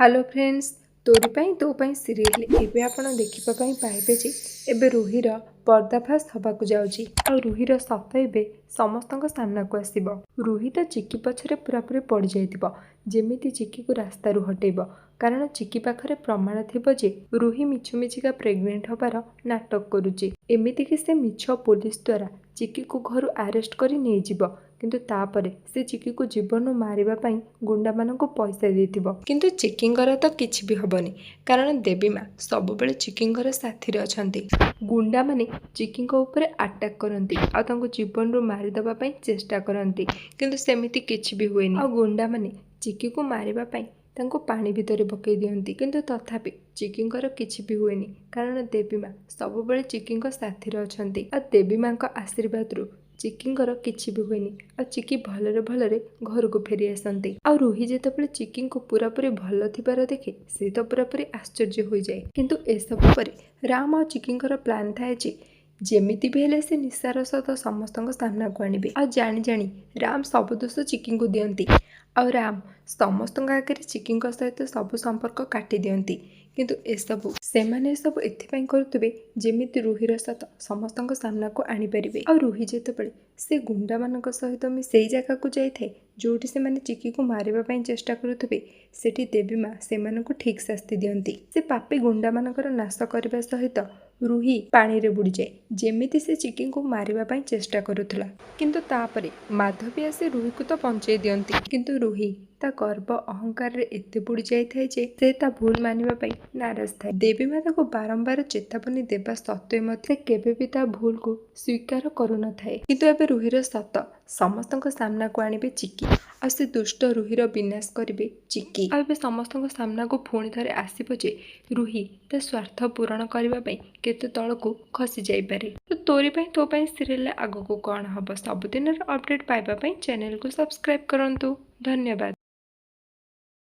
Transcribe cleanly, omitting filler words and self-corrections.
Hello friends, तोरी पाई तो पाई serial एबे आपण देखिबा पाई पाइबे जे एबे रुहीर पर्दाफाश हबाकू जाउची आ रुहीर सत एबे समस्तक सामना को आसीबो। रुही तो चिकी पछरे पूरापूरी पड़ जाइतिबो जेमिति चिकी को रास्ता रु हटेइबो, कारण चिकी पाखरे प्रमाण थिबो जे रुही मिछुमिछिका प्रेग्नेंट हबार नाटक करूची। एमिति कि से मिछ पुलिस द्वारा चिकी को घर आरेस्ट करी नै जिवो, किंतु तापरे से चिकी को जीवन मारिबा पाई गुंडा माननको पैसा देथिबो। किंतु चिकींगर तो किछि भी हबनी, कारण देवी माँ सब बेले चिकींगर साथी रे अछंती। गुंडा माने चिकींको ऊपर अटैक करंती आ तांको जीवन रो मारि दबा पाई चेष्टा करंती, किंतु सेमिति किछि भी हुएनी। आ गुंडा माने चिकी को मारिबा पाई तांको पानी भितरे पकई दियंती, किंतु तथापि चिकींकर किछि भी हुएनी, कारण देवी माँ सब बेले चिकींको साथी रे अछंती। आ देवी माँ को आशीर्वाद रु चिकींकर किछि भी हुएनी आ चिकी भलरे भलरे घर को फेरी आसंती। आ रुही जेतेबेले चिकी को पूरापूरी भल थिबार देखे से तो पूरापूरी आश्चर्य हो जाए। किंतु ए सब परे राम और चिकींकर प्लान थाए जे जेमिति भी हेले से निसार सहित समस्तक सामना को आनिबे। आ जानी जानी राम सब दोष चिकी को दियंती आ राम समस्त आगे चिकींक सहित सब संपर्क काटी दियंती। किंतु एसबू सेमाने सब एथिपाई करुथिबे जेमिति रुहीर सत समस्तक सामना को आनी परिबे। आ रुही जेतेबेले से गुंडा मानक सहित मी सेई जगह को जाइथे जोठी से माने चिकी को मारिबा पाई चेष्टा करुथिबे, सेठी देवी माँ सेमानकु ठीक शास्ति दियंती। से पापी गुंडा मानकर नाश करबा सहित रुही पानी रे बुड़ी जाए जेमिति से चिकी को मारिबा पाई चेष्टा करुथला। किंतु तापरे माधवी आसी रुही को तो बंचाई दियंती, किंतु रुही ता गर्व अहंकार रे एते बुड़ी जाइथाय जे से ता भूल मानिबा पाई नाराज थाए। देवी माँ ताको बारंबार चेतावनी देबा सत्वे मते केबे भी ता भूल को स्वीकार करू न थाए। किंतु एबे रुहीर सत समस्तक सामना को आनिबे चिकी आ से दुष्ट रुहीर विनाश करिबे चिकी। आ एबे समस्तक सामना को पुणी थरे आसीबो जे रुही ता स्वार्थ पूरण करिबा पाई केते तळको खसी जाई पारे। तो तोरी पाई तो पाई सीरियल आगो को कोन हबो सबुदिनर अपडेट पाइबा पाई चैनल को सब्सक्राइब करंतु। धन्यवाद।